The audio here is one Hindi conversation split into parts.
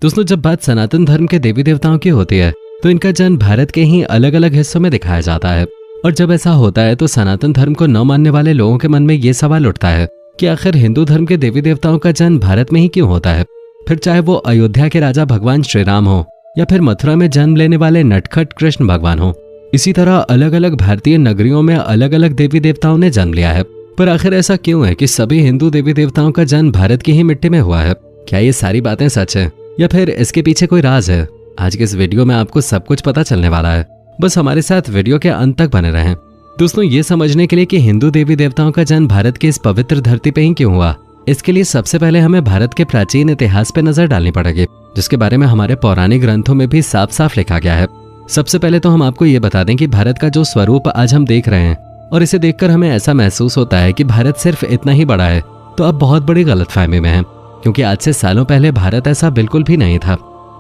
दोस्तों, जब बात सनातन धर्म के देवी देवताओं की होती है तो इनका जन्म भारत के ही अलग अलग हिस्सों में दिखाया जाता है। और जब ऐसा होता है तो सनातन धर्म को न मानने वाले लोगों के मन में ये सवाल उठता है कि आखिर हिंदू धर्म के देवी देवताओं का जन्म भारत में ही क्यों होता है। फिर चाहे वो अयोध्या के राजा भगवान श्री राम हो या फिर मथुरा में जन्म लेने वाले नटखट कृष्ण भगवान हो, इसी तरह अलग अलग भारतीय नगरियों में अलग अलग देवी देवताओं ने जन्म लिया है। पर आखिर ऐसा क्यों है कि सभी हिंदू देवी देवताओं का जन्म भारत की ही मिट्टी में हुआ है? क्या ये सारी बातें सच है या फिर इसके पीछे कोई राज है? आज के इस वीडियो में आपको सब कुछ पता चलने वाला है। बस हमारे साथ वीडियो के अंत तक बने रहें। दोस्तों, ये समझने के लिए कि हिंदू देवी देवताओं का जन्म भारत की इस पवित्र धरती पे ही क्यों हुआ, इसके लिए सबसे पहले हमें भारत के प्राचीन इतिहास पे नजर डालनी पड़ेगी, जिसके बारे में हमारे पौराणिक ग्रंथों में भी साफ साफ लिखा गया है। सबसे पहले तो हम आपको ये बता दें कि भारत का जो स्वरूप आज हम देख रहे हैं और इसे देखकर हमें ऐसा महसूस होता है कि भारत सिर्फ इतना ही बड़ा है, तो आप बहुत बड़ी गलतफहमी में हैं, क्योंकि आज से सालों पहले भारत ऐसा बिल्कुल भी नहीं था।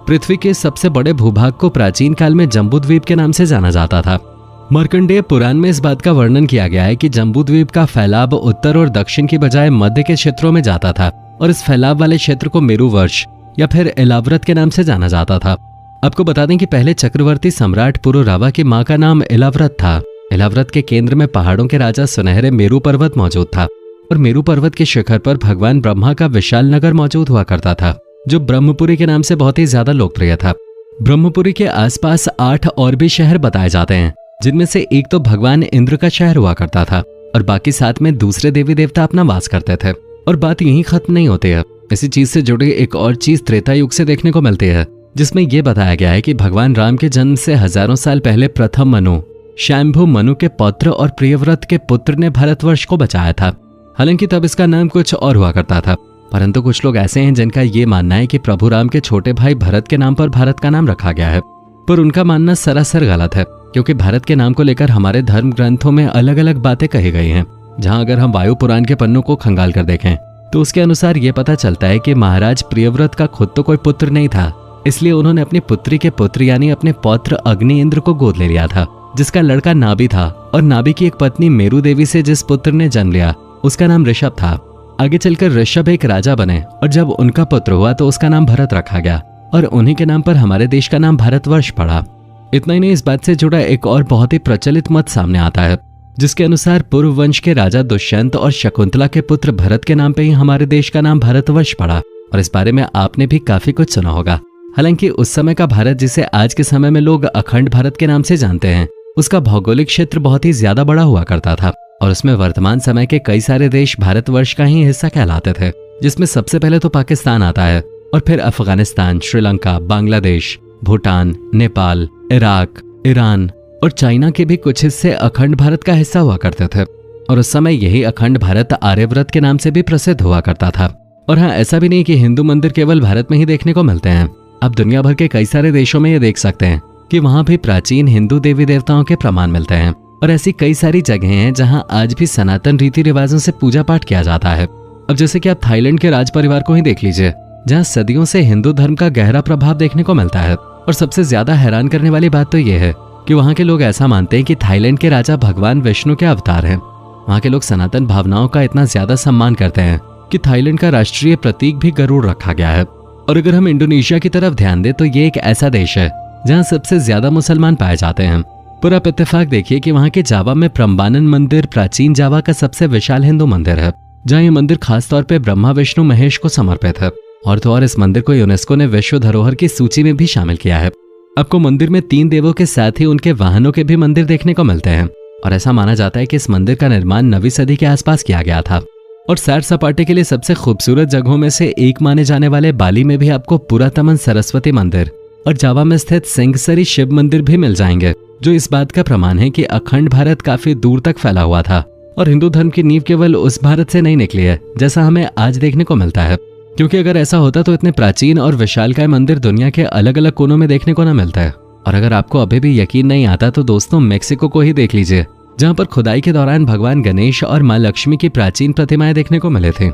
पृथ्वी के सबसे बड़े भूभाग को प्राचीन काल में जम्बूद्वीप के नाम से जाना जाता था। मार्कंडेय पुराण में इस बात का वर्णन किया गया है कि जम्बूद्वीप का फैलाव उत्तर और दक्षिण की बजाय मध्य के क्षेत्रों में जाता था और इस फैलाव वाले क्षेत्र को मेरुवर्ष या फिर इलाव्रत के नाम से जाना जाता था। आपको बता दें कि पहले चक्रवर्ती सम्राट पुरुरावा की मां का नाम इलाव्रत था। इलाव्रत के केंद्र में पहाड़ों के राजा सुनहरे मेरु पर्वत मौजूद था और मेरु पर्वत के शिखर पर भगवान ब्रह्मा का विशाल नगर मौजूद हुआ करता था, जो ब्रह्मपुरी के नाम से बहुत ही ज्यादा लोकप्रिय था। ब्रह्मपुरी के आसपास 8 और भी शहर बताए जाते हैं, जिनमें से एक तो भगवान इंद्र का शहर हुआ करता था और बाकी 7 में दूसरे देवी देवता अपना वास करते थे। और बात यहीं खत्म नहीं होती है। इसी चीज से जुड़ी एक और चीज त्रेता युग से देखने को मिलती है, जिसमें यह बताया गया है कि भगवान राम के जन्म से हजारों साल पहले प्रथम मनु, शंभु मनु के पौत्र और प्रियव्रत के पुत्र ने भारतवर्ष को बचाया था। हालांकि तब इसका नाम कुछ और हुआ करता था, परंतु कुछ लोग ऐसे हैं जिनका ये मानना है कि प्रभु राम के छोटे भाई भरत के नाम पर भारत का नाम रखा गया है। पर उनका मानना सरासर गलत है, क्योंकि भारत के नाम को लेकर हमारे धर्म ग्रंथों में अलग अलग बातें कही गई हैं। जहां अगर हम वायु पुराण के पन्नों को खंगाल कर देखें तो उसके अनुसार ये पता चलता है कि महाराज प्रियव्रत का खुद तो कोई पुत्र नहीं था, इसलिए उन्होंने अपनी पुत्री के पुत्र यानी अपने पौत्र अग्नि इंद्र को गोद ले लिया था, जिसका लड़का नाभि था। और नाभि की एक पत्नी मेरु देवी से जिस पुत्र ने जन्म लिया उसका नाम ऋषभ था। आगे चलकर ऋषभ एक राजा बने और जब उनका पुत्र हुआ तो उसका नाम भरत रखा गया और उन्हीं के नाम पर हमारे देश का नाम भारतवर्ष पड़ा। इतना ही नहीं, इस बात से जुड़ा एक और बहुत ही प्रचलित मत सामने आता है, जिसके अनुसार पूर्व वंश के राजा दुष्यंत और शकुंतला के पुत्र भरत के नाम पे ही हमारे देश का नाम भारतवर्ष पड़ा। और इस बारे में आपने भी काफी कुछ सुना होगा। हालांकि उस समय का भारत, जिसे आज के समय में लोग अखंड भारत के नाम से जानते हैं, उसका भौगोलिक क्षेत्र बहुत ही ज्यादा बड़ा हुआ करता था और उसमें वर्तमान समय के कई सारे देश भारतवर्ष का ही हिस्सा कहलाते थे, जिसमें सबसे पहले तो पाकिस्तान आता है और फिर अफगानिस्तान, श्रीलंका, बांग्लादेश, भूटान, नेपाल, इराक, ईरान और चाइना के भी कुछ हिस्से अखंड भारत का हिस्सा हुआ करते थे। और उस समय यही अखंड भारत आर्यव्रत के नाम से भी प्रसिद्ध हुआ करता था। और हाँ, ऐसा भी नहीं कि हिंदू मंदिर केवल भारत में ही देखने को मिलते हैं। आप दुनिया भर के कई सारे देशों में ये देख सकते हैं कि वहां भी प्राचीन हिंदू देवी देवताओं के प्रमाण मिलते हैं। और ऐसी कई सारी जगहें हैं जहां आज भी सनातन रीति रिवाजों से पूजा पाठ किया जाता है। अब जैसे कि आप थाईलैंड के राज परिवार को ही देख लीजिए, जहां सदियों से हिंदू धर्म का गहरा प्रभाव देखने को मिलता है। और सबसे ज्यादा हैरान करने वाली बात तो यह है कि वहां के लोग ऐसा मानते हैं कि थाईलैंड के राजा भगवान विष्णु के अवतार हैं। वहां के लोग सनातन भावनाओं का इतना ज्यादा सम्मान करते हैं कि थाईलैंड का राष्ट्रीय प्रतीक भी गरुड़ रखा गया है। और अगर हम इंडोनेशिया की तरफ ध्यान दें तो ये एक ऐसा देश है जहाँ सबसे ज्यादा मुसलमान पाए जाते हैं। पर आप इत्तेफाक देखिए कि वहाँ के जावा में प्रम्बानन मंदिर प्राचीन जावा का सबसे विशाल हिंदू मंदिर है, जहाँ ये मंदिर खासतौर पे ब्रह्मा विष्णु महेश को समर्पित है। और तो और इस मंदिर को यूनेस्को ने विश्व धरोहर की सूची में भी शामिल किया है। आपको मंदिर में 3 देवों के साथ ही उनके वाहनों के भी मंदिर देखने को मिलते हैं। और ऐसा माना जाता है कि इस मंदिर का निर्माण 9वीं सदी के आसपास किया गया था। और सैर सपाटे के लिए सबसे खूबसूरत जगहों में से एक माने जाने वाले बाली में भी आपको पुरातमन सरस्वती मंदिर और जावा में स्थित सिंगसरी शिव मंदिर भी मिल जाएंगे, जो इस बात का प्रमाण है कि अखंड भारत काफी दूर तक फैला हुआ था और हिंदू धर्म की नींव केवल उस भारत से नहीं निकली है जैसा हमें आज देखने को मिलता है। क्योंकि अगर ऐसा होता तो इतने प्राचीन और विशालकाय मंदिर दुनिया के अलग अलग कोनों में देखने को न मिलता है। और अगर आपको अभी भी यकीन नहीं आता तो दोस्तों, मेक्सिको को ही देख लीजिए, जहाँ पर खुदाई के दौरान भगवान गणेश और माँ लक्ष्मी की प्राचीन प्रतिमाएं देखने को मिले थे।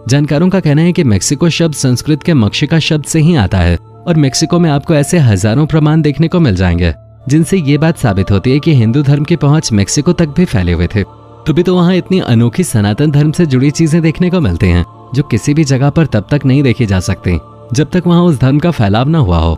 जानकारों का कहना है कि मेक्सिको शब्द संस्कृत के मक्षिका शब्द से ही आता है और मेक्सिको में आपको ऐसे हजारों प्रमाण देखने को मिल जाएंगे जिनसे ये बात साबित होती है कि हिंदू धर्म की पहुंच मेक्सिको तक भी फैले हुए थे। तभी तो वहाँ इतनी अनोखी सनातन धर्म से जुड़ी चीजें देखने को मिलती हैं जो किसी भी जगह पर तब तक नहीं देखी जा सकती जब तक वहां उस धर्म का फैलाव न हुआ हो।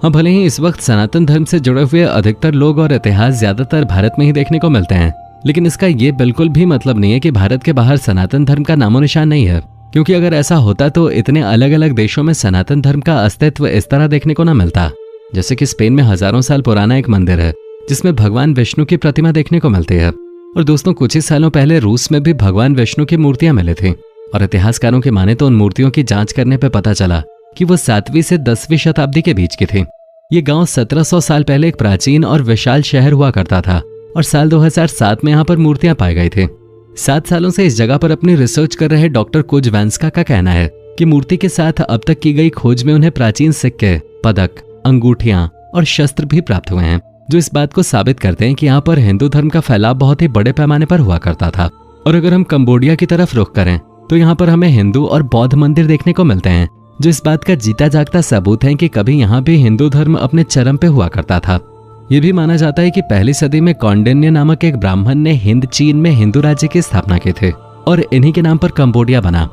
हाँ, भले ही इस वक्त सनातन धर्म से जुड़े हुए अधिकतर लोग और इतिहास ज्यादातर भारत में ही देखने को मिलते हैं, लेकिन इसका ये बिल्कुल भी मतलब नहीं है कि भारत के बाहर सनातन धर्म का नामो निशान नहीं है, क्योंकि अगर ऐसा होता तो इतने अलग अलग देशों में सनातन धर्म का अस्तित्व इस तरह देखने को न मिलता। जैसे कि स्पेन में हजारों साल पुराना एक मंदिर है जिसमें भगवान विष्णु की प्रतिमा देखने को मिलती है। और दोस्तों, कुछ ही सालों पहले रूस में भी भगवान विष्णु की मूर्तियां मिली थी, और इतिहासकारों की माने तो उन मूर्तियों की जांच करने पर पता चला कि वो 7वीं से 10वीं शताब्दी के बीच की थी। ये गांव 1700 साल पहले एक प्राचीन और विशाल शहर हुआ करता था, और साल 2007 में यहाँ पर मूर्तियां पाई गई थी। 7 सालों से इस जगह पर अपनी रिसर्च कर रहे डॉक्टर कुजवैंस्का का कहना है कि मूर्ति के साथ अब तक की गई खोज में उन्हें प्राचीन सिक्के, पदक, अंगूठियां और शस्त्र भी प्राप्त हुए हैं, जो इस बात को साबित करते हैं कि यहाँ पर हिंदू धर्म का फैलाव बहुत ही बड़े पैमाने पर हुआ करता था। और अगर हम कंबोडिया की तरफ रुख करें तो यहाँ पर हमें हिंदू और बौद्ध मंदिर देखने को मिलते हैं, जो इस बात का जीता जागता सबूत है कि कभी यहाँ भी हिंदू धर्म अपने चरम पे हुआ करता था। ये भी माना जाता है कि पहली सदी में कौंडिन्य नामक एक ब्राह्मण ने हिंद चीन में हिंदू राज्य की स्थापना की थी, और इन्हीं के नाम पर कंबोडिया बना।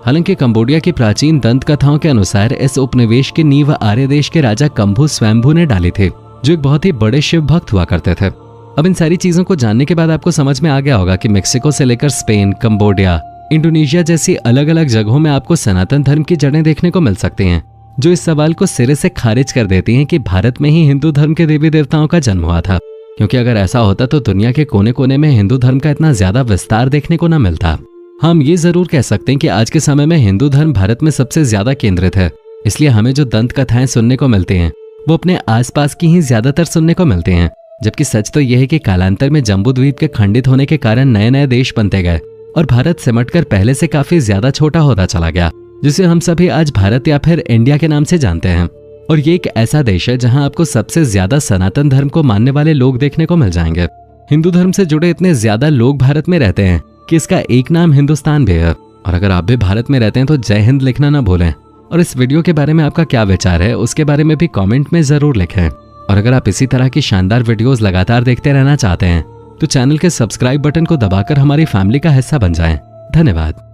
हालांकि कंबोडिया की प्राचीन दंत कथाओं के अनुसार इस उपनिवेश की नींव आर्य देश के राजा कंभू स्वयंभू ने डाली थी, जो एक बहुत ही बड़े शिव भक्त हुआ करते थे। अब इन सारी चीजों को जानने के बाद आपको समझ में आ गया होगा कि मेक्सिको से लेकर स्पेन, कंबोडिया, इंडोनेशिया जैसी अलग अलग जगहों में आपको सनातन धर्म की जड़ें देखने को मिल सकती हैं, जो इस सवाल को सिरे से खारिज कर देती हैं कि भारत में ही हिंदू धर्म के देवी देवताओं का जन्म हुआ था। क्योंकि अगर ऐसा होता तो दुनिया के कोने कोने में हिंदू धर्म का इतना ज्यादा विस्तार देखने को न मिलता। हम ये जरूर कह सकते हैं कि आज के समय में हिंदू धर्म भारत में सबसे ज्यादा केंद्रित है, इसलिए हमें जो दंत कथाएं सुनने को मिलती हैं वो अपने आसपास की ही ज्यादातर सुनने को मिलती हैं। जबकि सच तो यह है कि कालांतर में जम्बू द्वीप के खंडित होने के कारण नए नए देश बनते गए और भारत सिमटकर पहले से काफी ज्यादा छोटा होता चला गया, जिसे हम सभी आज भारत या फिर इंडिया के नाम से जानते हैं। और ये एक ऐसा देश है जहां आपको सबसे ज्यादा सनातन धर्म को मानने वाले लोग देखने को मिल जाएंगे। हिंदू धर्म से जुड़े इतने ज्यादा लोग भारत में रहते हैं कि इसका एक नाम हिंदुस्तान भी है। और अगर आप भी भारत में रहते हैं तो जय हिंद लिखना ना भूलें। और इस वीडियो के बारे में आपका क्या विचार है उसके बारे में भी कमेंट में जरूर लिखें। और अगर आप इसी तरह की शानदार वीडियोस लगातार देखते रहना चाहते हैं तो चैनल के सब्सक्राइब बटन को दबाकर हमारी फैमिली का हिस्सा बन जाएं। धन्यवाद।